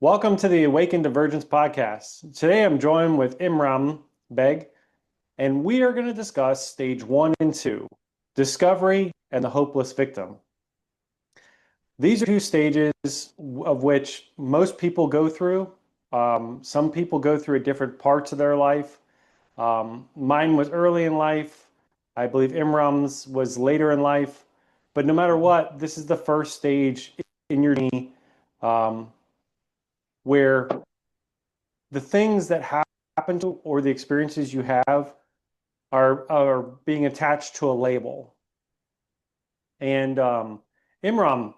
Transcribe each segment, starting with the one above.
Welcome to the Awaken Divergence podcast. Today I'm joined with Imran Beg, and we are going to discuss stage 1 and 2, discovery and the hopeless victim. These are two stages of which most people go through. Some people go through at different parts of their life. Mine was early in life. I believe Imran's was later in life. But no matter what, this is the first stage in your journey um, where the things that happen to or the experiences you have are being attached to a label. And Imran,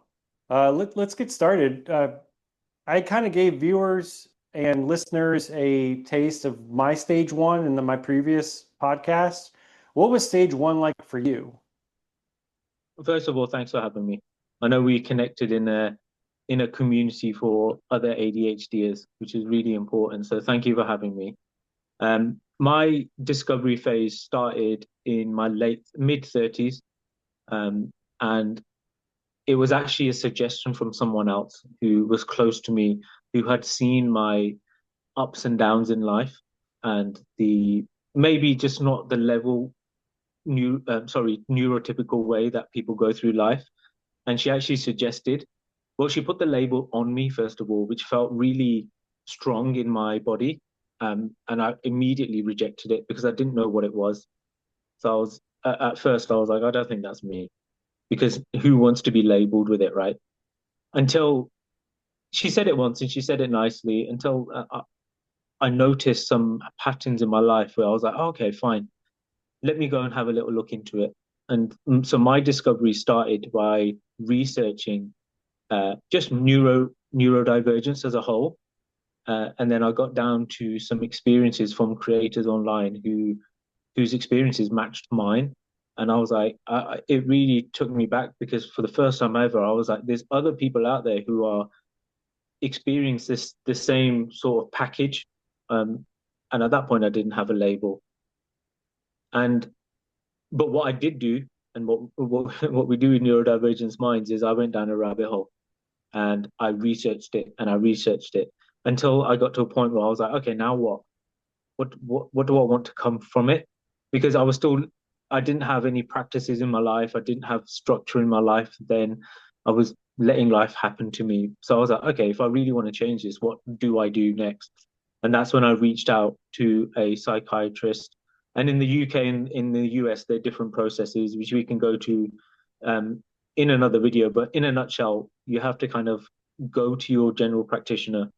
let's get started. I kind of gave viewers and listeners a taste of my stage one in my previous podcast. What was stage one like for you? First of all, thanks for having me. I know we connected in a community for other ADHDers, which is really important. So thank you for having me. My discovery phase started in my late mid 30s, and it was actually a suggestion from someone else who was close to me, who had seen my ups and downs in life, and the maybe just not the level neurotypical way that people go through life. And she actually suggested, well, she put the label on me, first of all, which felt really strong in my body. And I immediately rejected it because I didn't know what it was. So at first, I was like, I don't think that's me, because who wants to be labeled with it, right? Until she said it once and she said it nicely, until I noticed some patterns in my life where I was like, oh, okay, fine, let me go and have a little look into it. And so my discovery started by researching just neurodivergence as a whole. And then I got down to some experiences from creators online whose experiences matched mine. And I was like, it really took me back, because for the first time ever, I was like, there's other people out there who are experiencing the same sort of package. And at that point, I didn't have a label. And but what I did do, and what we do in neurodivergence minds, is I went down a rabbit hole and I researched it and I researched it until I got to a point where I was like, okay, now what? What do I want to come from it? Because I didn't have any practices in my life. I didn't have structure in my life. Then I was letting life happen to me. So I was like, okay, if I really want to change this, what do I do next? And that's when I reached out to a psychiatrist. And in the UK and in the US, there are different processes, which we can go to um, in another video. But in a nutshell, you have to kind of go to your general practitioner,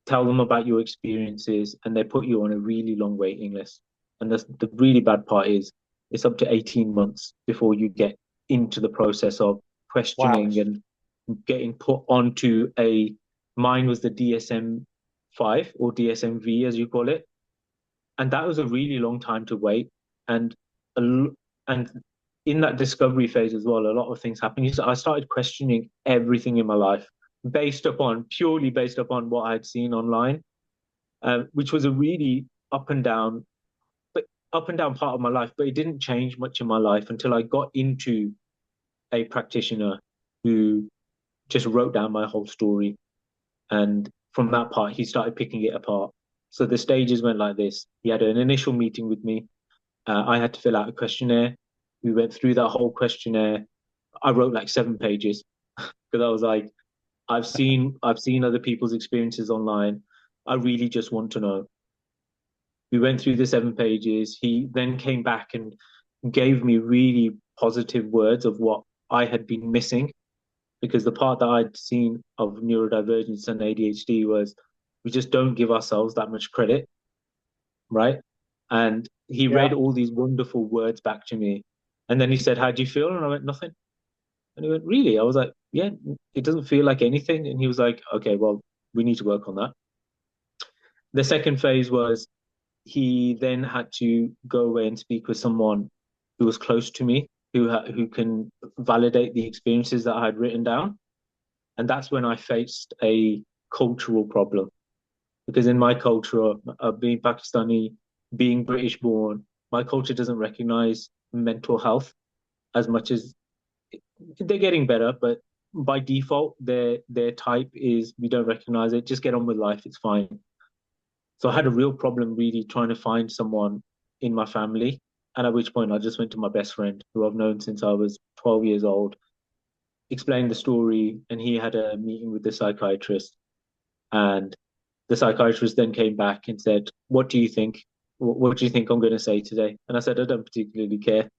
tell them about your experiences, and they put you on a really long waiting list. And the really bad part is it's up to 18 months before you get into the process of Wow. questioning and getting put onto mine was the DSM-5 or DSM-V, as you call it. And that was a really long time to wait. And, and in that discovery phase as well, a lot of things happened. So I started questioning everything in my life purely based upon what I had seen online, which was a really up and down, but up and down part of my life. But it didn't change much in my life until I got into a practitioner who just wrote down my whole story. And from that part, he started picking it apart. So the stages went like this. He had an initial meeting with me. I had to fill out a questionnaire. We went through that whole questionnaire. I wrote like 7 pages because I was like, I've seen other people's experiences online. I really just want to know. We went through the 7 pages. He then came back and gave me really positive words of what I had been missing, because the part that I'd seen of neurodivergence and ADHD was we just don't give ourselves that much credit, right? And he read Yeah. all these wonderful words back to me. And then he said, how do you feel? And I went, nothing. And he went, really? I was like, yeah, it doesn't feel like anything. And he was like, okay, well, we need to work on that. The second phase was he then had to go away and speak with someone who was close to me, who can validate the experiences that I had written down. And that's when I faced a cultural problem, because in my culture, being Pakistani, being British born, my culture doesn't recognize mental health as much as they're getting better, but by default, their type is we don't recognize it, just get on with life, it's fine. So I had a real problem really trying to find someone in my family. And at which point I just went to my best friend, who I've known since I was 12 years old, explained the story, and he had a meeting with the psychiatrist. And the psychiatrist then came back and said, "What do you think? What do you think I'm going to say today?" And I said, "I don't particularly care."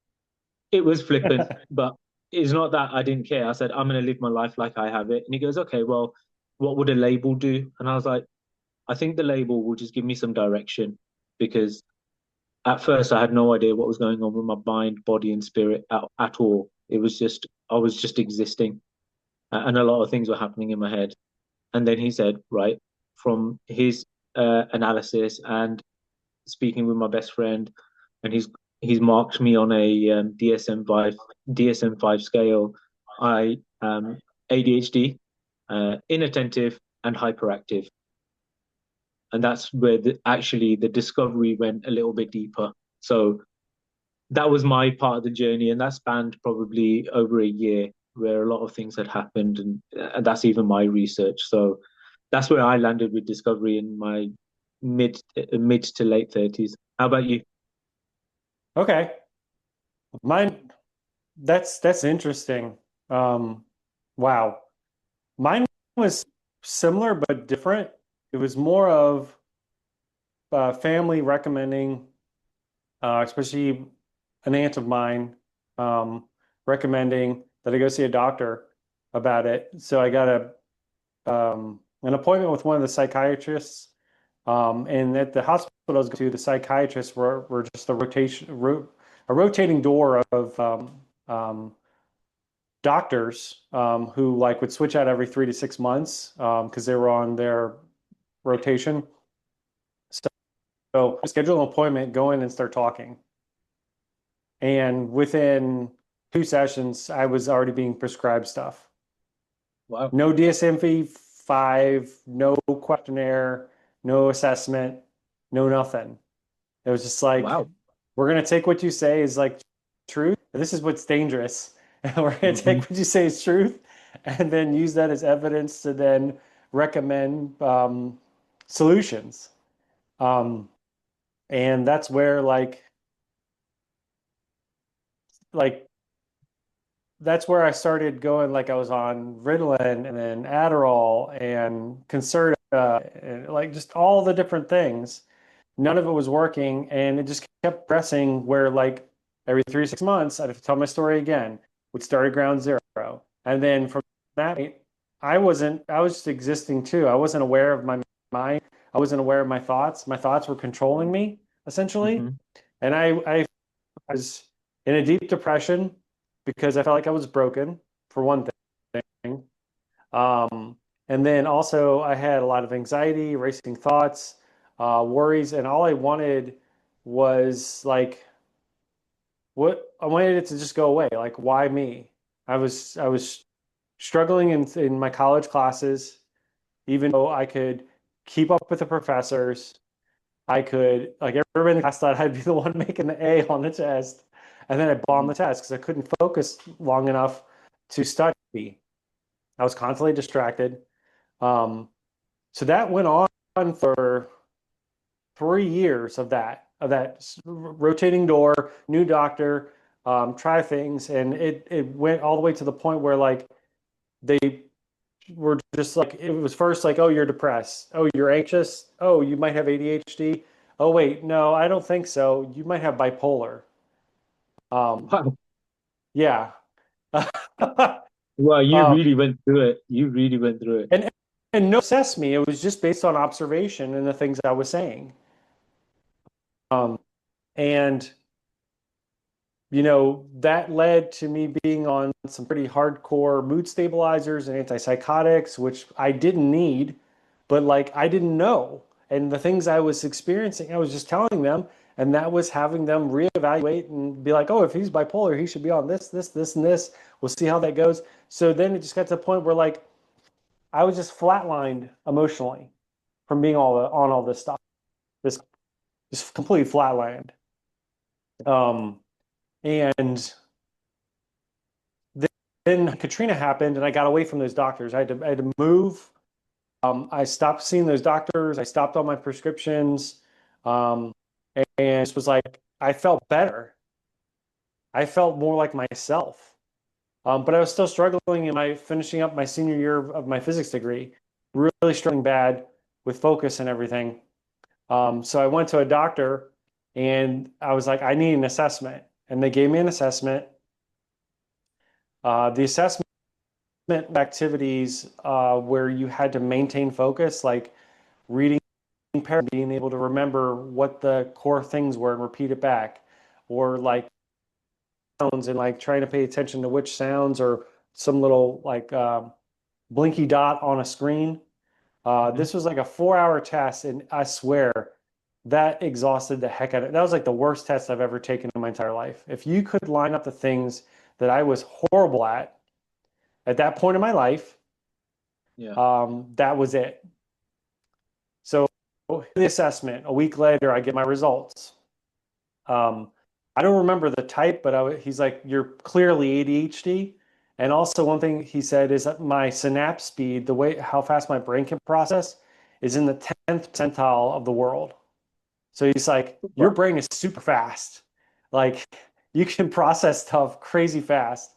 It was flippant, but it's not that I didn't care. I said, "I'm going to live my life like I have it." And he goes, "Okay, well, what would a label do?" And I was like, "I think the label will just give me some direction because at first I had no idea what was going on with my mind, body, and spirit at all. It was just, I was just existing, and a lot of things were happening in my head." And then he said, right, from his analysis and speaking with my best friend, and he's marked me on a DSM-5 scale. I ADHD, inattentive, and hyperactive, and that's where actually the discovery went a little bit deeper. So that was my part of the journey, and that spanned probably over a year, where a lot of things had happened, and that's even my research. So that's where I landed with discovery in my mid to late 30s. How about you? Okay. Mine, that's interesting. Um, wow. Mine was similar but different. It was more of family recommending, especially an aunt of mine, um, recommending that I go see a doctor about it. So I got an appointment with one of the psychiatrists. And at the hospital I was going to, the psychiatrists were just a rotating door of doctors who like would switch out every 3 to 6 months because they were on their rotation. So schedule an appointment, go in and start talking. And within 2 sessions, I was already being prescribed stuff. Wow. No DSM-5, no questionnaire, no assessment, no nothing. It was just like, Wow. we're gonna take what you say is like truth. This is what's dangerous. And we're gonna take Hmm. what you say is truth and then use that as evidence to then recommend solutions. Um, and that's where like that's where I started going. Like I was on Ritalin and then Adderall and Concerta and like just all the different things. None of it was working, and it just kept pressing. Where like every 3 to 6 months, I'd have to tell my story again. Would start at ground zero, and then from that point, I wasn't. I was just existing too. I wasn't aware of my mind. I wasn't aware of my thoughts. My thoughts were controlling me essentially, Hmm. and I was in a deep depression because I felt like I was broken, for one thing. Um, and then also I had a lot of anxiety, racing thoughts, worries, and all I wanted was like what I wanted it to just go away. Like, why me? I was struggling in my college classes, even though I could keep up with the professors. I could like everybody in the class thought I'd be the one making the A on the test, and then I bombed the test because I couldn't focus long enough to study. I was constantly distracted. Um, so that went on for 3 years of that rotating door, new doctor, try things, and it went all the way to the point where like they were just like it was first like, oh, you're depressed, oh, you're anxious, oh, you might have ADHD, oh wait, no, I don't think so, you might have bipolar. Um, Wow. yeah. Wow, you um, really went through it. You really went through it. and and no assess me, it was just based on observation and the things I was saying. And that led to me being on some pretty hardcore mood stabilizers and antipsychotics, which I didn't need, but like I didn't know. And the things I was experiencing, I was just telling them, and that was having them reevaluate and be like, oh, if he's bipolar, he should be on this, this, this, and this. We'll see how that goes. So then it just got to the point where like I was just flatlined emotionally from being on all this stuff. This just completely flatlined. Um, and then Katrina happened and I got away from those doctors. I had to move. I stopped seeing those doctors. I stopped all my prescriptions. Um, and it was like I felt better. I felt more like myself. But I was still struggling in my finishing up my senior year of my physics degree, really struggling bad with focus and everything. So I went to a doctor and I was like, I need an assessment. And they gave me an assessment. The assessment activities where you had to maintain focus, like reading, being able to remember what the core things were and repeat it back, or like sounds and like trying to pay attention to which sounds or some little like blinky dot on a screen. Mhm. This was like a 4 hour test, and I swear that exhausted the heck out of it. That was like the worst test I've ever taken in my entire life. If you could line up the things that I was horrible at that point in my life, Yeah. that was it. So the assessment, a week later, I get my results. Um, I don't remember the type, but he's like, you're clearly ADHD. And also one thing he said is that my synapse speed, the way how fast my brain can process, is in the 10th percentile of the world. So he's like, your Wow. brain is super fast. Like you can process stuff crazy fast.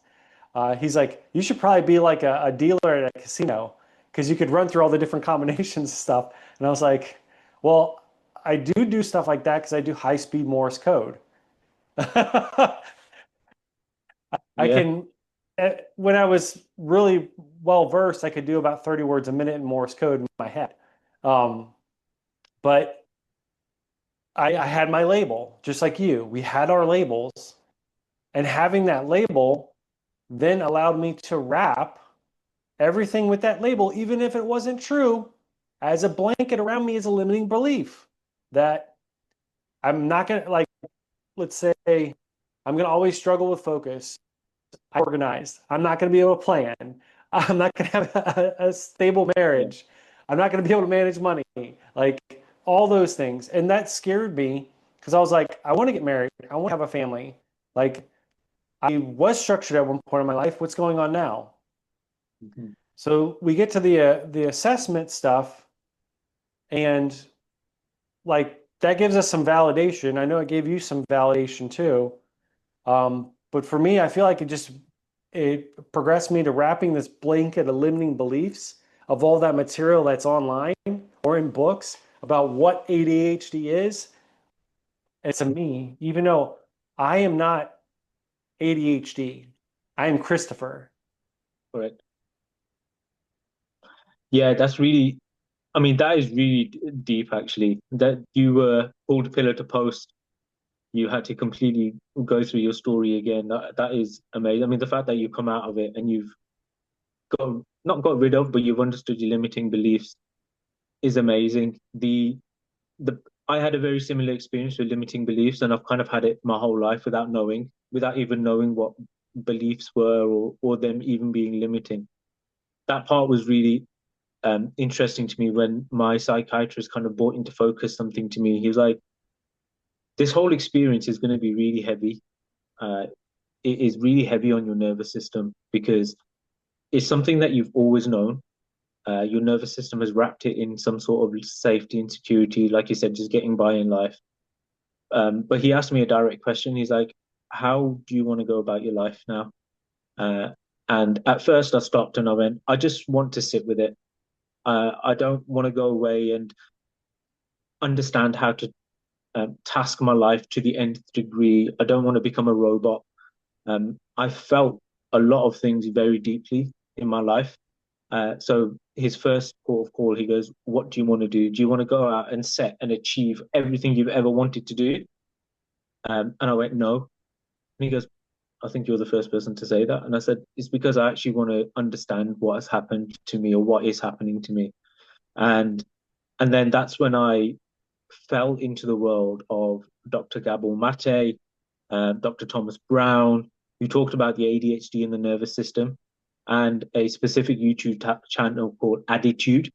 He's like, you should probably be like a dealer at a casino because you could run through all the different combinations and stuff. And I was like, well, I do stuff like that because I do high speed Morse code. I Yeah. can, when I was really well versed, I could do about 30 words a minute in Morse code in my head. Um, but I had my label, just like you. We had our labels, and having that label then allowed me to wrap everything with that label, even if it wasn't true, as a blanket around me is a limiting belief that I'm not going to, like, let's say I'm going to always struggle with focus. I'm organized. I'm not going to be able to plan. I'm not going to have a stable Yeah. marriage. I'm not going to be able to manage money. Like all those things. And that scared me because I was like, I want to get married. I want to have a family. Like I was structured at one point in my life. What's going on now? Mhm. So we get to the assessment stuff, and like that gives us some validation. I know it gave you some validation too. But for me, I feel like it progressed me to wrapping this blanket of limiting beliefs of all that material that's online or in books about what ADHD is. It's a me, even though I am not ADHD. I am Christopher. Correct. Yeah, that's really, I mean, that is really deep, actually. That you were pulled pillar to post. You had to completely go through your story again. That is amazing. I mean, the fact that you come out of it and you've got not got rid of, but you've understood your limiting beliefs is amazing. The I had a very similar experience with limiting beliefs, and I've kind of had it my whole life without even knowing what beliefs were or them even being limiting. That part was really interesting to me when my psychiatrist kind of brought into focus something to me. He was like, "This whole experience is going to be really heavy. Uh, it is really heavy on your nervous system because it's something that you've always known. Your nervous system has wrapped it in some sort of safety and security, like you said, just getting by in life. But he asked me a direct question. He's like, "How do you want to go about your life now?" Uh, and at first, I stopped and I went, "I just want to sit with it. I don't want to go away and understand how to task my life to the nth degree. I don't want to become a robot." I felt a lot of things very deeply in my life. So his first port of call, he goes, "What do you want to do? Do you want to go out and set and achieve everything you've ever wanted to do?" And I went, "No." And he goes, "I think you're the first person to say that." And I said, "It's because I actually want to understand what has happened to me or what is happening to me." And and then that's when I fell into the world of Dr. Gabor Mate, Dr. Thomas Brown, who talked about the ADHD in the nervous system, and a specific YouTube channel called Attitude,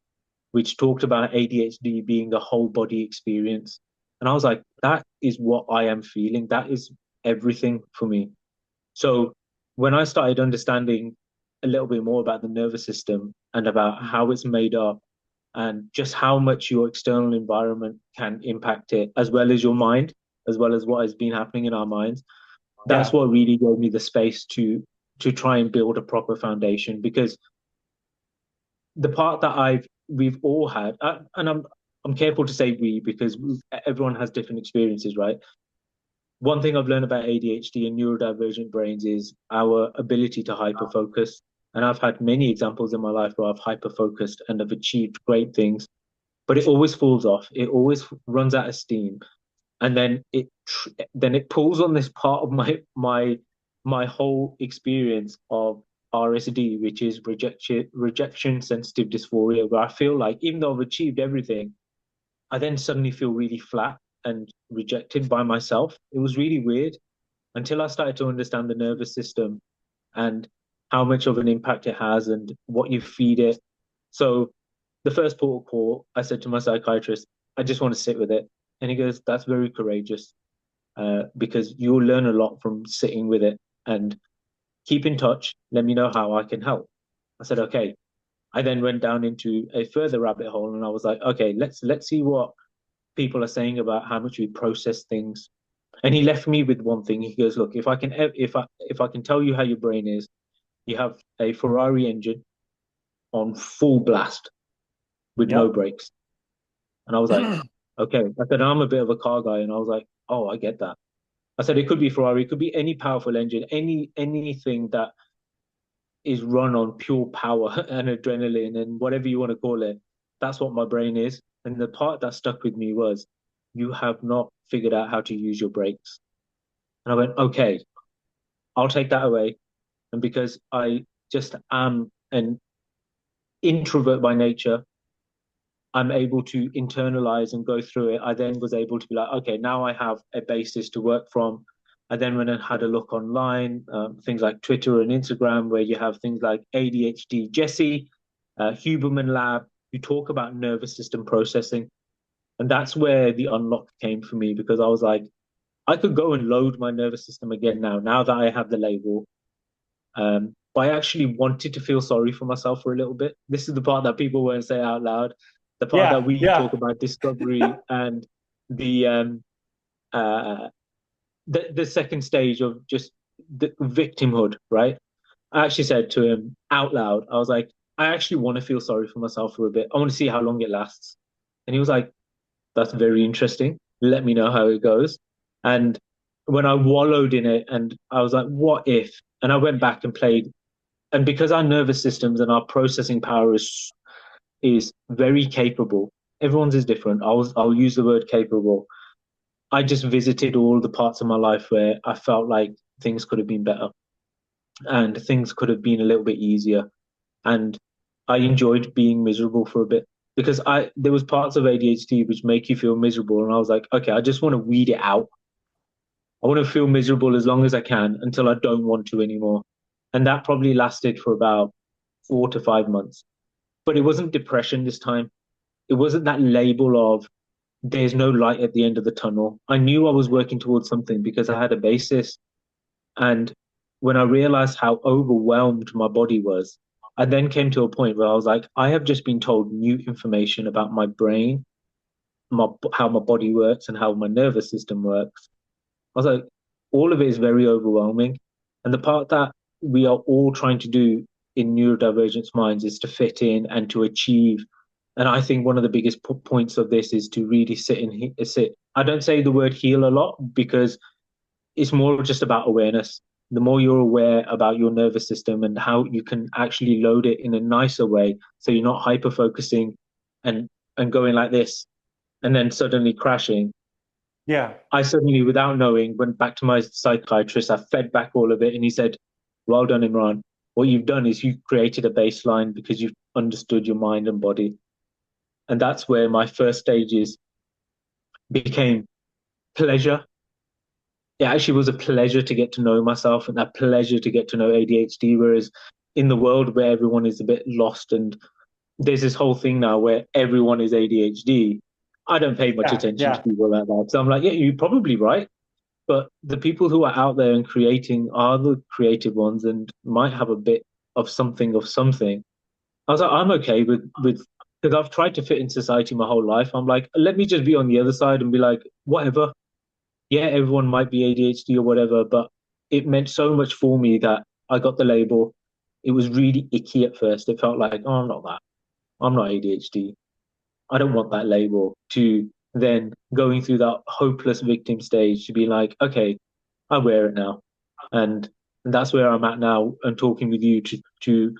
which talked about ADHD being a whole body experience. And I was like, that is what I am feeling. That is everything for me. So when I started understanding a little bit more about the nervous system and about how it's made up and just how much your external environment can impact it, as well as your mind, as well as what has been happening in our minds. That's Yeah. what really gave me the space to try and build a proper foundation. Because the part that we've all had, and I'm careful to say we because everyone has different experiences, right? One thing I've learned about ADHD and neurodivergent brains is our ability to hyper focus. And I've had many examples in my life where I've hyper focused and have achieved great things, but it always falls off. It always runs out of steam, and then it pulls on this part of my whole experience of RSD, which is rejection sensitive dysphoria, where I feel like even though I've achieved everything, I then suddenly feel really flat and rejected by myself. It was really weird until I started to understand the nervous system and how much of an impact it has and what you feed it. So the first port of call, I said to my psychiatrist, I just want to sit with it. And he goes, that's very courageous, because you'll learn a lot from sitting with it, and keep in touch. Let me know how I can help. I said, okay. I then went down into a further rabbit hole, and I was like, okay, let's see what people are saying about how much we process things. And he left me with one thing. He goes, look, if I can tell you how your brain is, you have a Ferrari engine on full blast with no Yep. brakes. And I was like, okay. I said, I'm a bit of a car guy, and I was like, oh, I get that. I said it could be Ferrari, it could be any powerful engine, anything that is run on pure power and adrenaline and whatever you want to call it. That's what my brain is. And the part that stuck with me was, you have not figured out how to use your brakes. And I went, okay, I'll take that away. And because I just am an introvert by nature, I'm able to internalize and go through it. I then was able to be like, okay, now I have a basis to work from. I then went and had a look online, things like Twitter and Instagram, where you have things like ADHD Jesse, Huberman Lab, who talk about nervous system processing. And that's where the unlock came for me, because I was like, I could go and load my nervous system again now that I have the label. But I actually wanted to feel sorry for myself for a little bit. This is the part that people won't say out loud. The part that Yeah. we Yeah. talk about discovery and the um, uh, the second stage of just the victimhood, right? I actually said to him out loud, I was like, I actually want to feel sorry for myself for a bit. I want to see how long it lasts. And he was like, that's very interesting. Let me know how it goes. And when I wallowed in it and I was like, what if? And I went back and played. And because our nervous systems and our processing power is very capable, everyone's is different. I'll use the word capable. I just visited all the parts of my life where I felt like things could have been better and things could have been a little bit easier. And I enjoyed being miserable for a bit, because I there was parts of ADHD which make you feel miserable, and I was like, okay, I just want to weed it out. I want to feel miserable as long as I can until I don't want to anymore. And that probably lasted for about 4 to 5 months. But it wasn't depression this time. It wasn't that label of there's no light at the end of the tunnel. I knew I was working towards something because I had a basis. And when I realized how overwhelmed my body was, I then came to a point where I was like, I have just been told new information about my brain, how my body works, and how my nervous system works. I was like, all of it is very overwhelming. And the part that we are all trying to do in neurodivergence minds is to fit in and to achieve. And I think one of the biggest points of this is to really sit and sit. I don't say the word heal a lot because it's more just about awareness. The more you're aware about your nervous system and how you can actually load it in a nicer way, so you're not hyper focusing and going like this and then suddenly crashing. Yeah. I suddenly, without knowing, went back to my psychiatrist. I fed back all of it, and he said, well done, Imran. What you've done is you've created a baseline because you've understood your mind and body. And that's where my first stages became pleasure. It actually was a pleasure to get to know myself and a pleasure to get to know ADHD. Whereas in the world where everyone is a bit lost and there's this whole thing now where everyone is ADHD, I don't pay much Yeah. attention to Yeah. people like that. So I'm like, yeah, you're probably right. But the people who are out there and creating are the creative ones and might have a bit of something of something. I was like, I'm okay with because I've tried to fit in society my whole life. I'm like, let me just be on the other side and be like, whatever. Yeah, everyone might be ADHD or whatever, but it meant so much for me that I got the label. It was really icky at first. It felt like, oh, I'm not that. I'm not ADHD. I don't want that label. To then going through that hopeless victim stage to be like, okay, I wear it now. And that's where I'm at now and talking with you to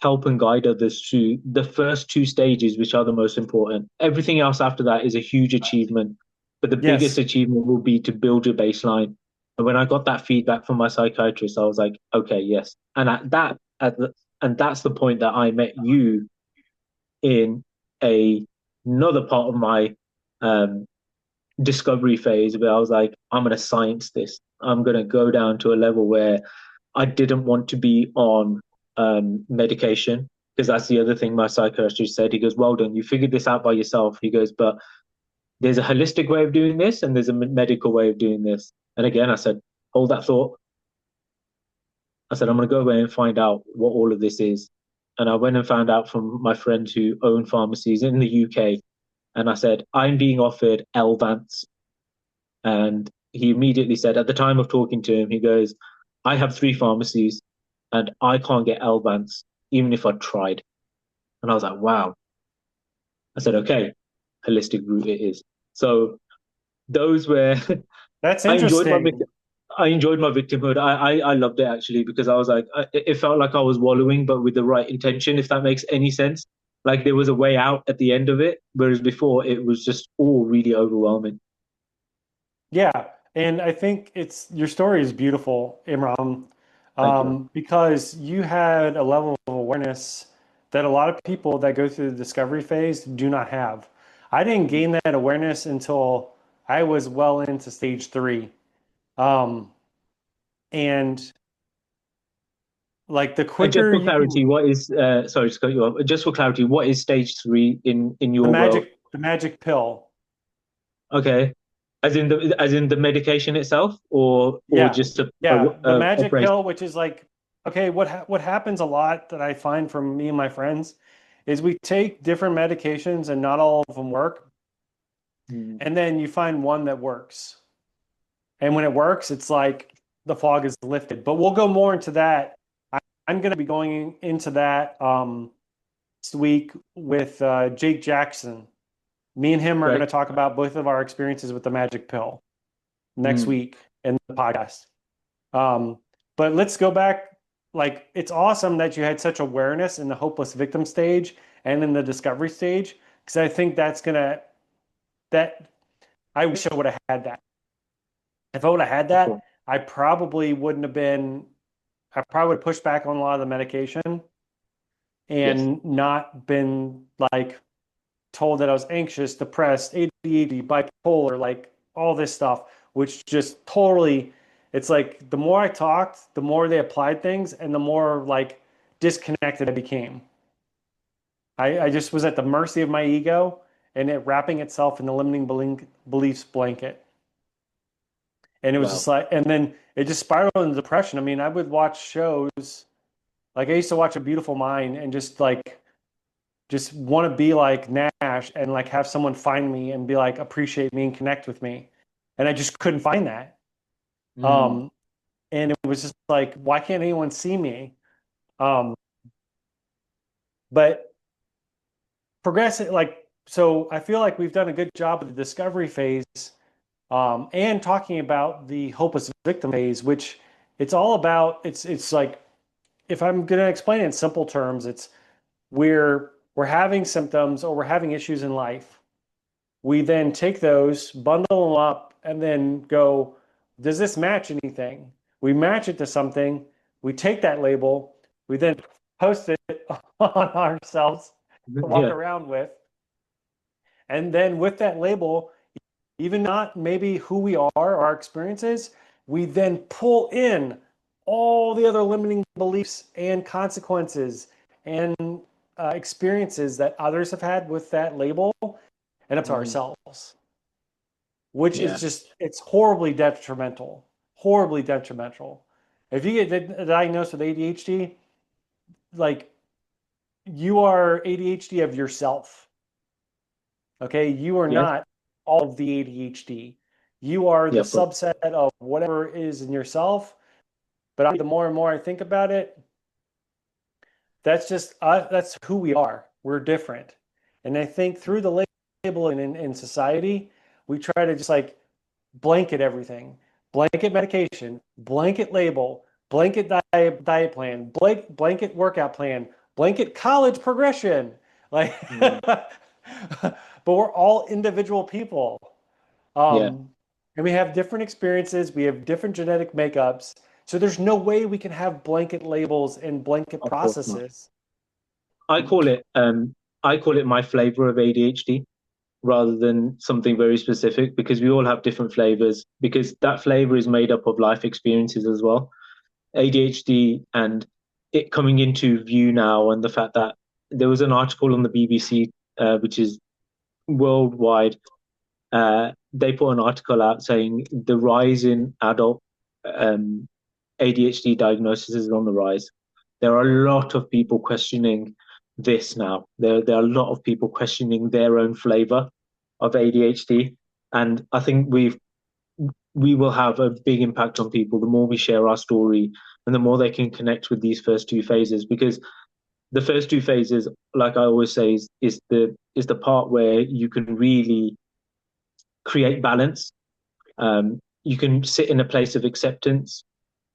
help and guide others through the first two stages, which are the most important. Everything else after that is a huge achievement. But the biggest Yes. achievement will be to build your baseline. And when I got that feedback from my psychiatrist, I was like, okay, yes. And and that's the point that I met you in another part of my um, discovery phase where I was like, I'm going to science this. I'm going to go down to a level where I didn't want to be on medication because that's the other thing my psychiatrist said. He goes, well done, you figured this out by yourself. He goes, but there's a holistic way of doing this and there's a medical way of doing this. And again, I said, hold that thought. I said, I'm going to go away and find out what all of this is. And I went and found out from my friends who own pharmacies in the UK. And I said, I'm being offered Elvance. And he immediately said, at the time of talking to him, he goes, I have three pharmacies and I can't get Elvance, even if I tried. And I was like, wow. I said, okay, holistic route it is. So those were, That's I enjoyed my interesting. I enjoyed my victimhood. I loved it actually because I was like, it felt like I was wallowing, but with the right intention, if that makes any sense. Like there was a way out at the end of it, whereas before it was just all really overwhelming. Yeah, and I think it's your story is beautiful, Imran, Thank you, man. because you had a level of awareness that a lot of people that go through the discovery phase do not have. I didn't gain that awareness until I was well into stage three. Um, and like the And just quicker for you, clarity, what is sorry to cut you off. Just for clarity, what is stage three in the your world? magic pill. Okay, as in the medication itself, or Yeah, just yeah, the a magic brace. pill, which is like, okay, what happens a lot that I find from me and my friends is we take different medications and not all of them work, Mm, and then you find one that works. And when it works, it's like the fog is lifted. But we'll go more into that. I'm going to be going into that this week with Jake Jackson. Me and him are going okay. to talk about both of our experiences with the magic pill next Mm, week in the podcast. Um, but let's go back. Like, it's awesome that you had such awareness in the hopeless victim stage and in the discovery stage, because I think that I wish I would have had that. If I would have had cool. that, I probably wouldn't have been, I probably would have pushed back on a lot of the medication Yes. and not been like told that I was anxious, depressed, ADHD, bipolar, like all this stuff, which just totally, it's like the more I talked, the more they applied things and the more like disconnected I became. I just was at the mercy of my ego and it wrapping itself in the limiting beliefs blanket. And it was just Wow. like, and then it just spiraled into depression. I mean, I would watch shows, like I used to watch A Beautiful Mind and just want to be like Nash and like have someone find me and be like appreciate me and connect with me. And I just couldn't find that. Mm, Um, and it was just like, why can't anyone see me? Um, but progressive, like, so I feel like we've done a good job with the discovery phase, and talking about the hopeless victim phase, which it's all about, it's like, if I'm going to explain it in simple terms, it's we're having symptoms or we're having issues in life. We then take those, bundle them up, and then go, does this match anything? We match it to something. We take that label. We then post it on ourselves to walk yeah. around with. And then with that label, even not maybe who we are or our experiences, we then pull in all the other limiting beliefs and consequences and experiences that others have had with that label and up to Mm, ourselves, which is yeah. just, it's horribly detrimental, horribly detrimental. If you get diagnosed with ADHD, like you are ADHD of yourself. Okay. You are Yes. not all of the ADHD. You are the Yeah, of course. subset of whatever is in yourself. But the more and more I think about it, that's just that's who we are. We're different. And I think through the labeling in society, we try to just like blanket everything, blanket medication, blanket label, blanket diet plan, blanket workout plan, blanket college progression. Like, Mm. but we're all individual people. Yeah, Um, and we have different experiences, we have different genetic makeups. So there's no way we can have blanket labels and blanket of course not. processes. I call it I call it my flavor of ADHD rather than something very specific because we all have different flavors because that flavor is made up of life experiences as well. ADHD and it coming into view now, and the fact that there was an article on the BBC, which is worldwide. They put an article out saying the rise in adult um, ADHD diagnosis is on the rise. There are a lot of people questioning this now. There are a lot of people questioning their own flavor of ADHD, and I think we will have a big impact on people the more we share our story and the more they can connect with these first two phases. Because the first two phases, like I always say, is the part where you can really create balance. You can sit in a place of acceptance,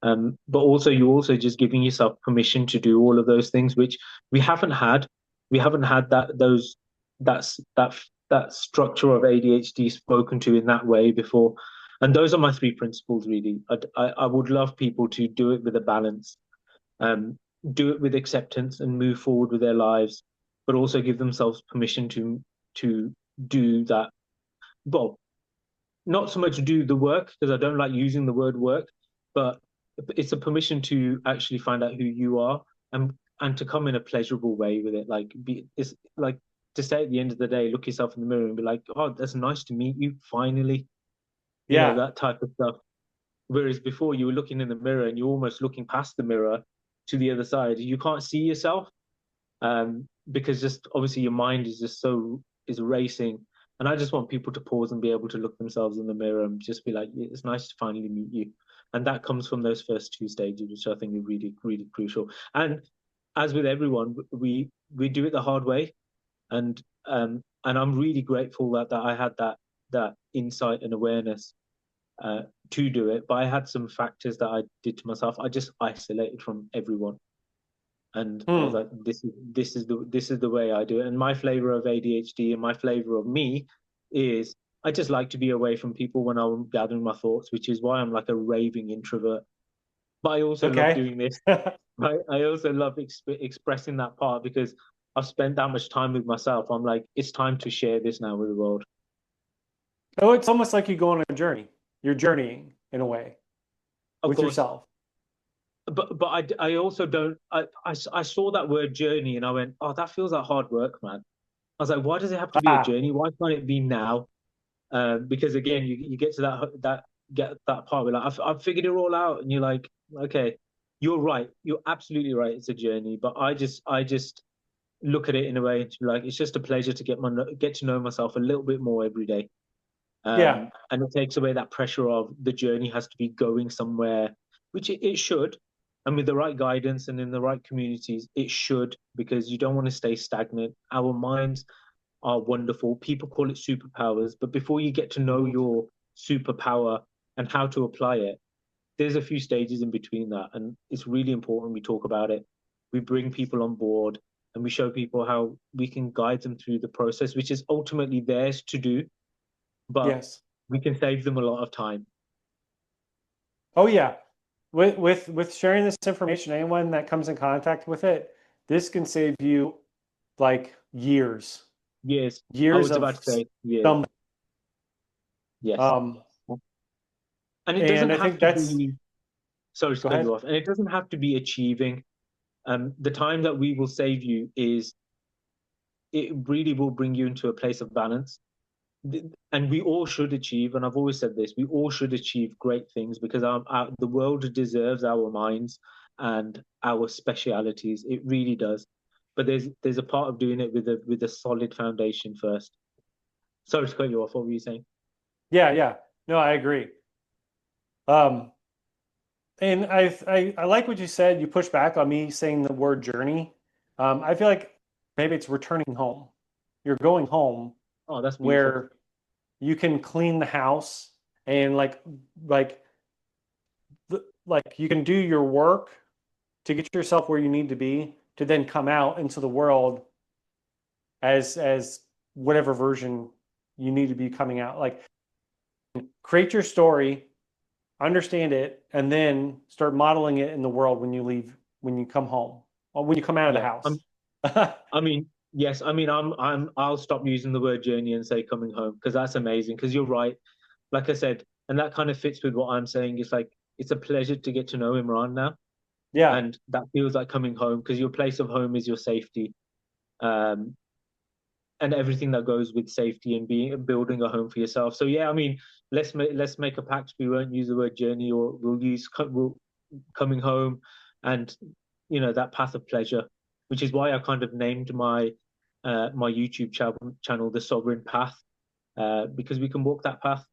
but also you're also just giving yourself permission to do all of those things, which we haven't had. We haven't had that's that structure of ADHD spoken to in that way before. And those are my three principles, really. I would love people to do it with a balance, um, do it with acceptance, and move forward with their lives, but also give themselves permission to do that. Well, not so much do the work because I don't like using the word work, but it's a permission to actually find out who you are and to come in a pleasurable way with it. Like it's like to say at the end of the day, look yourself in the mirror and be like, oh, that's nice to meet you finally. Yeah. That type of stuff. Whereas before you were looking in the mirror and you're almost looking past the mirror to the other side. You can't see yourself because just obviously your mind is just so is racing. And I just want people to pause and be able to look themselves in the mirror and just be like, "Yeah, it's nice to finally meet you." And that comes from those first two stages, which I think are really, really crucial. And as with everyone, we do it the hard way, and I'm really grateful that I had that insight and awareness uh, to do it. But I had some factors that I did to myself. I just isolated from everyone and I was Hmm. like, this is the way I do it. And my flavor of ADHD and my flavor of me is I just like to be away from people when I'm gathering my thoughts, which is why I'm like a raving introvert. But I also love Okay. doing this. I also love expressing that part because I've spent that much time with myself. I'm like, it's time to share this now with the world. Oh, it's almost like you go on a journey. You're journeying in a way Of with course, yourself. but I also don't. I saw that word journey and I went, oh, that feels like hard work, man. I was like, why does it have to be a Ah, journey? Why can't it be now? Because again, you get to get that part where like I've figured it all out, and you're like, okay, you're right, you're absolutely right. It's a journey, but I just look at it in a way to be like it's just a pleasure to get to know myself a little bit more every day, yeah. and it takes away that pressure of the journey has to be going somewhere, which it should. And with the right guidance and in the right communities, it should because you don't want to stay stagnant. Our minds are wonderful. People call it superpowers, but before you get to know Mhm. your superpower and how to apply it, there's a few stages in between that. And it's really important we talk about it. We bring people on board and we show people how we can guide them through the process, which is ultimately theirs to do, but Yes. we can save them a lot of time. Oh yeah. With sharing this information, anyone that comes in contact with it, this can save you like years, Years. I years was of about to say years. stumbling. Yes. Um, And it and doesn't I have think to that's, be, sorry to go cut ahead. you off, and it doesn't have to be achieving. The time that we will save you is it really will bring you into a place of balance. And we all should achieve, and I've always said this, we all should achieve great things because the world deserves our minds, and our specialities. It really does. But there's a part of doing it with a solid foundation first. Sorry to cut you off. What were you saying? Yeah, yeah. No, I agree. Um, and I like what you said. You push back on me saying the word journey. I feel like maybe it's returning home. You're going home Oh, that's beautiful. where you can clean the house and like like you can do your work to get yourself where you need to be to then come out into the world as whatever version you need to be coming out. Like create your story, understand it, and then start modeling it in the world when you leave, when you come home, or when you come out of the Yeah. house. I mean, yes. I mean, I'll stop using the word journey and say coming home because that's amazing. Because you're right. Like I said, and that kind of fits with what I'm saying. It's like it's a pleasure to get to know Imran now, Yeah, and that feels like coming home because your place of home is your safety. Um, and everything that goes with safety and being building a home for yourself. So yeah, I mean, let's make a pact. We won't use the word journey, or we'll coming home, and that path of pleasure, which is why I kind of named my YouTube channel the Sovereign Path, because we can walk that path,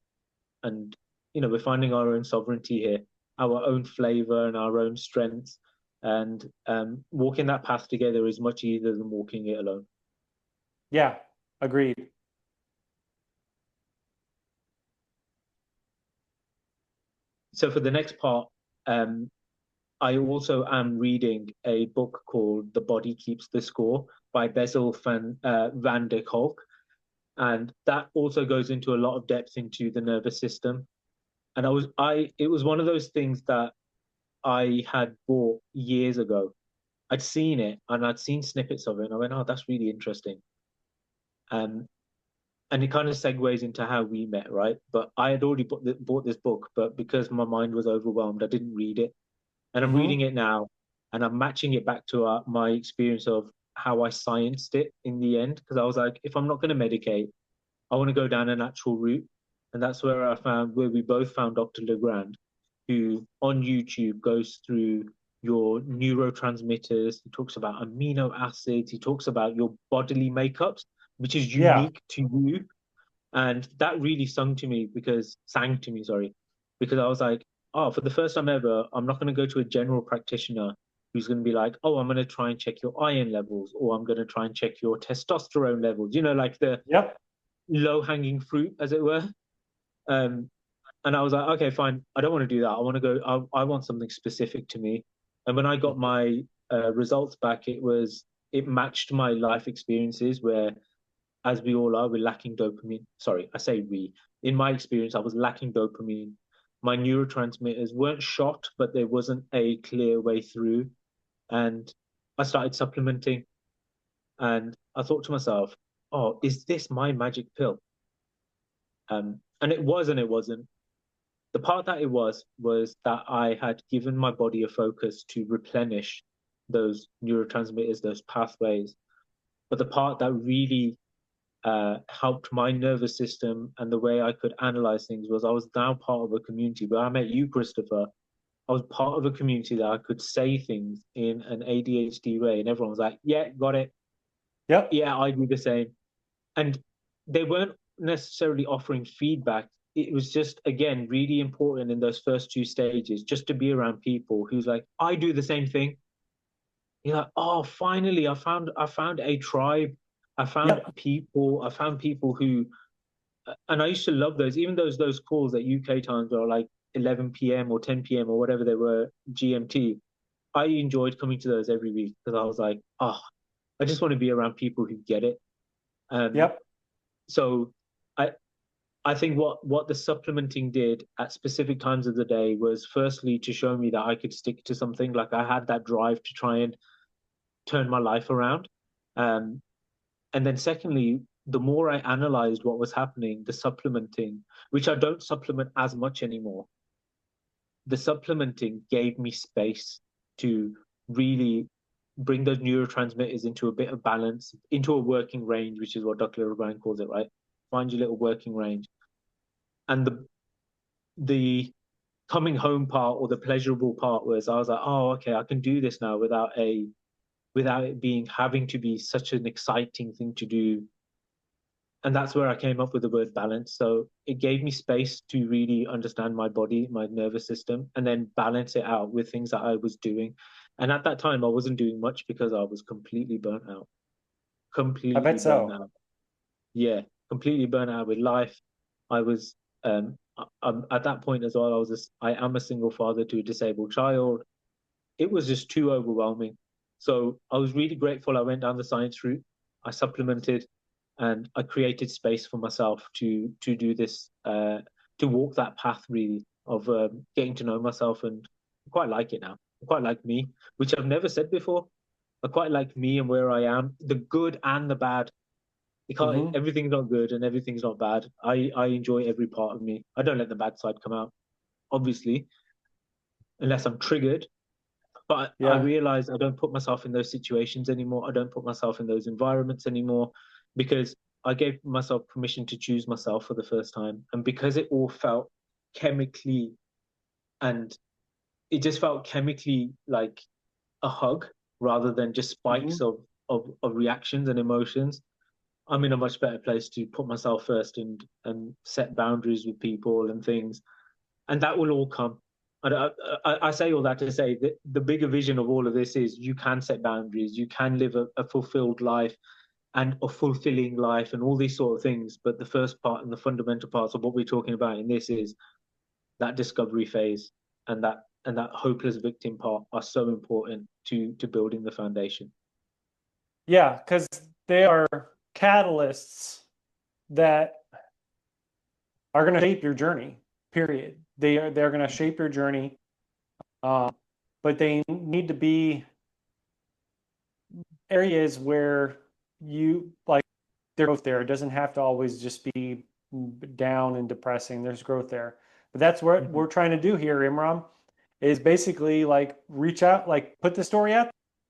and we're finding our own sovereignty here, our own flavor and our own strengths, and walking that path together is much easier than walking it alone. yeah, agreed. So for the next part, um, I also am reading a book called The Body Keeps the Score by Bezel van der Kolk. And that also goes into a lot of depth into the nervous system. And it was one of those things that I had bought years ago. I'd seen it and I'd seen snippets of it, and I went, "Oh, that's really interesting." Um, and it kind of segues into how we met, right? But I had already bought this book, but because my mind was overwhelmed, I didn't read it. And I'm Hmm. reading it now, and I'm matching it back to my experience of how I scienced it in the end. Because I was like, if I'm not going to medicate, I want to go down a natural route. And that's where we both found Dr. Legrand, who on YouTube goes through your neurotransmitters. He talks about amino acids. He talks about your bodily makeups, which is Yeah, unique to you. And that really sang to me, sorry, because I was like, oh, for the first time ever, I'm not going to go to a general practitioner who's going to be like, oh, I'm going to try and check your iron levels, or I'm going to try and check your testosterone levels, like the yep, low hanging fruit, as it were. Um, and I was like, okay, fine. I don't want to do that. I want to go, I want something specific to me. And when I got my results back, it matched my life experiences where, as we all are, we're lacking dopamine. Sorry, I say we. In my experience, I was lacking dopamine. My neurotransmitters weren't shot, but there wasn't a clear way through. And I started supplementing. And I thought to myself, oh, is this my magic pill? And it was and it wasn't. The part that it was that I had given my body a focus to replenish those neurotransmitters, those pathways. But the part that really helped my nervous system and the way I could analyze things was I was now part of a community where I met you, Christopher. I was part of a community that I could say things in an ADHD way, and everyone was like, "Yeah, got it. yep, Yeah, I do the same." And they weren't necessarily offering feedback. It was just, again, really important in those first two stages, just to be around people who's like, "I do the same thing." You're like, "Oh, finally, I found a tribe. yep, I found people who." And I used to love those, even those calls at UK times are like 11 p.m. or 10 p.m. or whatever they were GMT. I enjoyed coming to those every week because I was like, oh, I just want to be around people who get it. Um, yep, so I I think what the supplementing did at specific times of the day was firstly to show me that I could stick to something. Like I had that drive to try and turn my life around. Um, And then secondly, the more I analyzed what was happening, the supplementing, which I don't supplement as much anymore, the supplementing gave me space to really bring those neurotransmitters into a bit of balance, into a working range, which is what Dr. O'Brien calls it, right? Find your little working range. And the coming home part or the pleasurable part was I was like, oh, okay, I can do this now without it being having to be such an exciting thing to do. And that's where I came up with the word balance. So it gave me space to really understand my body, my nervous system, and then balance it out with things that I was doing. And at that time, I wasn't doing much because I was completely burnt out. I Completely bet burnt so. out. Yeah, completely burnt out with life. I was at that point as well. I am a single father to a disabled child. It was just too overwhelming. So I was really grateful I went down the science route. I supplemented and I created space for myself to do this, to walk that path really of getting to know myself. And I quite like it now. I quite like me, which I've never said before. I quite like me and where I am, the good and the bad. You can't, Hmm. everything's not good and everything's not bad. I enjoy every part of me. I don't let the bad side come out, obviously, unless I'm triggered. But I Yeah. realize I don't put myself in those situations anymore. I don't put myself in those environments anymore because I gave myself permission to choose myself for the first time. And because it all felt chemically and it just felt chemically like a hug rather than just spikes Hmm. of reactions and emotions, I'm in a much better place to put myself first and set boundaries with people and things, and that will all come. I say all that to say that the bigger vision of all of this is you can set boundaries, you can live a fulfilled life and a fulfilling life, and all these sort of things. But the first part and the fundamental parts of what we're talking about in this is that discovery phase and that hopeless victim part are so important to building the foundation. Yeah, because they are catalysts that are going to shape your journey. Period. They're going to shape your journey, uh, but they need to be areas where you like there's growth there. It doesn't have to always just be down and depressing. There's growth there. But that's what Mm-hmm. we're trying to do here, Imran, is basically like reach out, like put the story out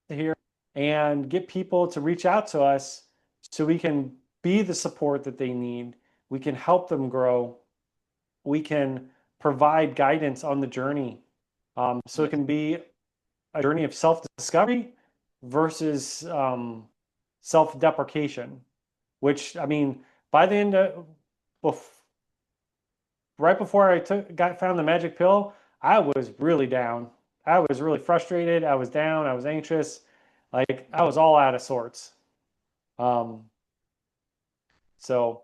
here and get people to reach out to us so we can be the support that they need. We can help them grow. We can provide guidance on the journey. So it Yes. can be a journey of self-discovery versus self-deprecation, which I mean, by the end of right before I found the magic pill, I was really down. I was really frustrated. I was down. I was anxious. Like I was all out of sorts. Um, so,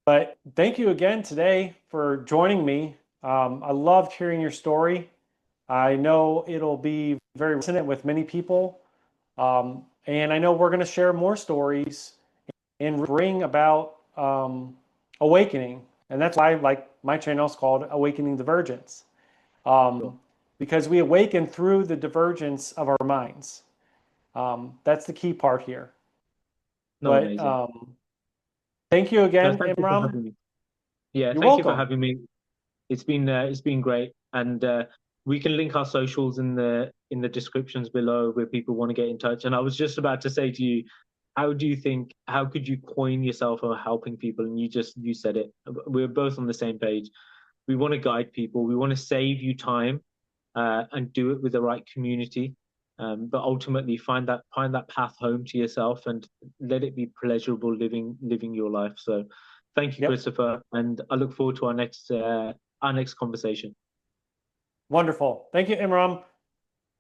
but thank you again today for joining me. I loved hearing your story. I know it'll be very resonant with many people. And I know we're going to share more stories and bring about awakening. And that's why like my channel is called Awakening Divergence, Sure. because we awaken through the divergence of our minds. That's the key part here. No, But amazing. thank you No, again, thank you for Imram. having me. Yeah, You're thank you for welcome. having me. It's been great, and we can link our socials in the descriptions below where people want to get in touch. And I was just about to say to you, how could you coin yourself of helping people? And you said it. We're both on the same page. We want to guide people. We want to save you time, and do it with the right community. But ultimately, find that path home to yourself and let it be pleasurable living your life. So, thank you, Yep. Christopher, and I look forward to our next conversation. Wonderful. Thank you, Imram.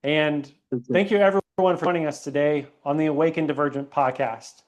And thank you, everyone, for joining us today on the Awaken Divergent podcast.